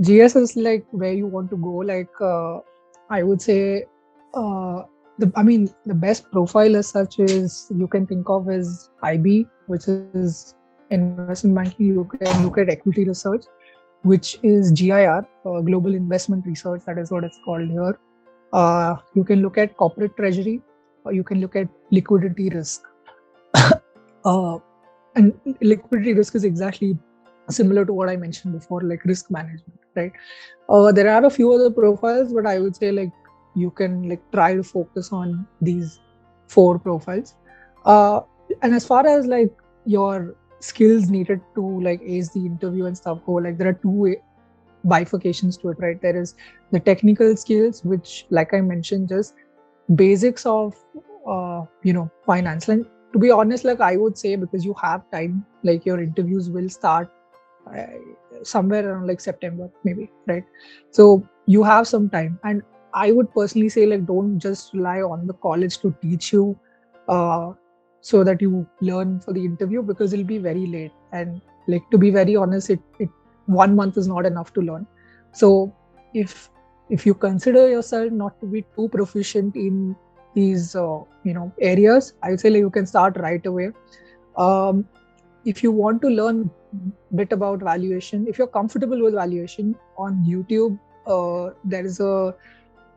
GS is like where you want to go. I would say, the best profile as such is you can think of as IB, which is investment banking. You can look at equity research, which is GIR, Global Investment Research. That is what it's called here. You can look at corporate treasury, or you can look at liquidity risk. uh, and liquidity risk is exactly similar to what I mentioned before, like risk management, right? There are a few other profiles, but I would say like you can like try to focus on these four profiles. Uh, and as far as like your skills needed to like ace the interview and stuff go, like there are bifurcations to it, right? There is the technical skills, which, like I mentioned, just basics of finance. And to be honest, like I would say, because you have time, like your interviews will start uh, somewhere around like September, maybe, right? So you have some time, and I would personally say like don't just rely on the college to teach you, uh, so that you learn for the interview, because it'll be very late. And like to be very honest, it 1 month is not enough to learn. So if if you consider yourself not to be too proficient in these areas, I would say like you can start right away. Um, if you want to learn bit about valuation, if you're comfortable with valuation, on YouTube, there is a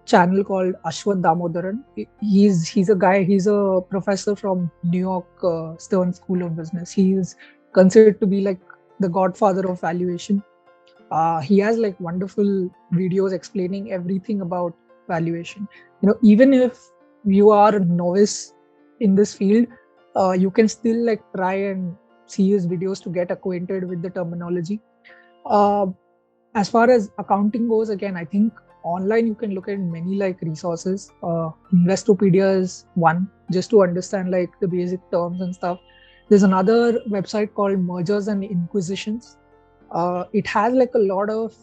channel called Ashwath Damodaran. He's a guy. He's a professor from New York Stern School of Business. He is considered to be like the godfather of valuation. He has like wonderful videos explaining everything about valuation. Even if you are a novice in this field, you can still like try and see his videos to get acquainted with the terminology. Uh, as far as accounting goes, again, I think online you can look at many like resources. Investopedia is one, just to understand like the basic terms and stuff. There's another website called Mergers and Inquisitions. It has like a lot of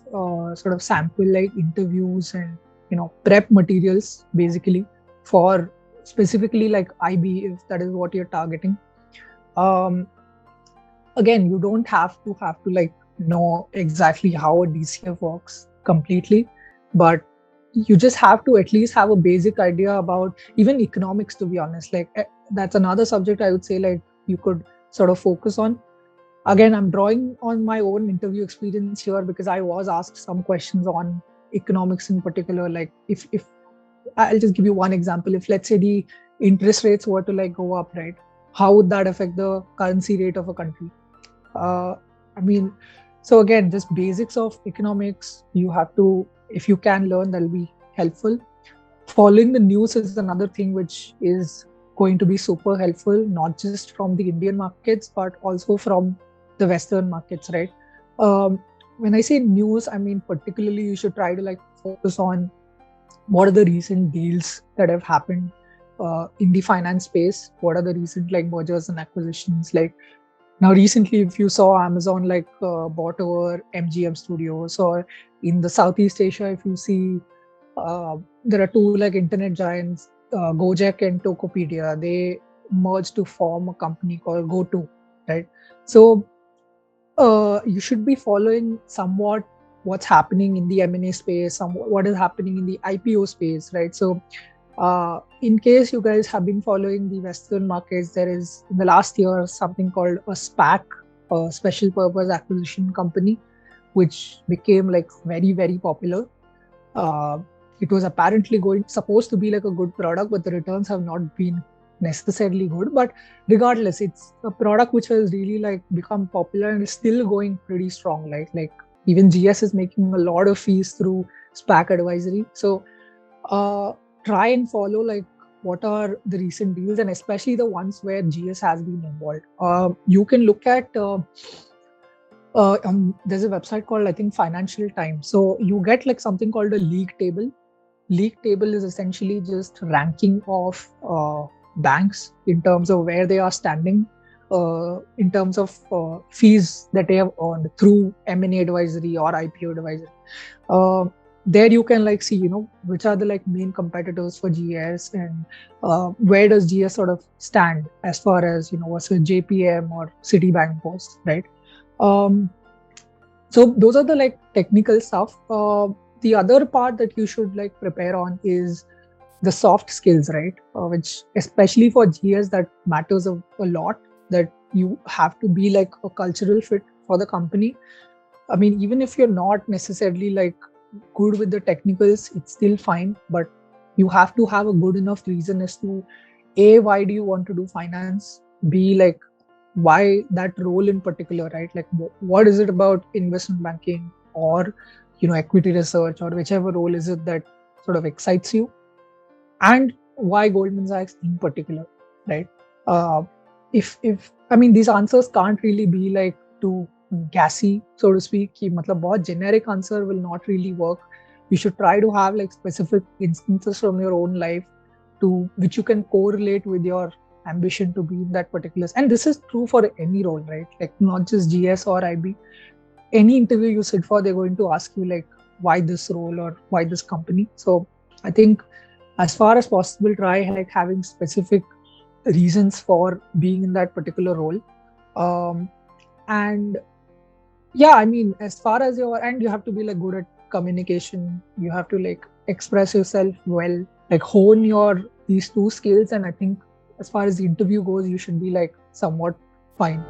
sort of sample like interviews and prep materials basically for specifically like IB, if that is what you're targeting. Um, Again, you don't have to like know exactly how a DCF works completely, but you just have to at least have a basic idea about even economics, to be honest. Like that's another subject I would say like you could sort of focus on. Again, I'm drawing on my own interview experience here because I was asked some questions on economics in particular. Like if I'll just give you one example. If let's say the interest rates were to like go up, right? How would that affect the currency rate of a country? Uh, I mean, so again, just basics of economics, you have to, if you can learn, that'll be helpful. Following the news is another thing which is going to be super helpful, not just from the Indian markets, but also from the Western markets, right? When I say news, I mean, particularly you should try to like focus on what are the recent deals that have happened in the finance space. What are the recent like mergers and acquisitions? Like now, recently, if you saw Amazon like bought over MGM Studios, or in the Southeast Asia, if you see, there are two like internet giants, Gojek and Tokopedia. They merged to form a company called GoTo, right? So you should be following somewhat what's happening in the M&A space, what is happening in the IPO space, right? So in case you guys have been following the Western markets, there is in the last year something called a SPAC, a special purpose acquisition company, which became like very, very popular. Uh, it was apparently supposed to be like a good product, but the returns have not been necessarily good. But regardless, it's a product which has really like become popular and is still going pretty strong. Like even GS is making a lot of fees through SPAC advisory. So uh, try and follow like what are the recent deals, and especially the ones where GS has been involved. You can look at there's a website called I think Financial Times. So you get like something called a league table. League table is essentially just ranking of banks in terms of where they are standing, in terms of fees that they have earned through M&A advisory or IPO advisory. Uh, there you can like see, which are the like main competitors for GS, and where does GS sort of stand as far as, versus JPM or Citibank goes, right? Um, So those are the like technical stuff. The other part that you should like prepare on is the soft skills, right? Which especially for GS that matters a lot. That you have to be like a cultural fit for the company. I mean, even if you're not necessarily like good with the technicals, it's still fine. But you have to have a good enough reason as to A, why do you want to do finance? B, like why that role in particular, right? Like what is it about investment banking or equity research or whichever role is it that sort of excites you, and why Goldman Sachs in particular, right? Uh, if I mean these answers can't really be like too gassy, so to speak. कि मतलब बहुत generic answer will not really work. You should try to have like specific instances from your own life to which you can correlate with your ambition to be in that particular. And this is true for any role, right? Like not just GS or IB. Any interview you sit for, they're going to ask you like why this role or why this company. So I think as far as possible, try like having specific reasons for being in that particular role. And yeah, I mean, as far as and you have to be like good at communication. You have to like express yourself well, like hone your these two skills. And I think as far as the interview goes, you should be like somewhat fine.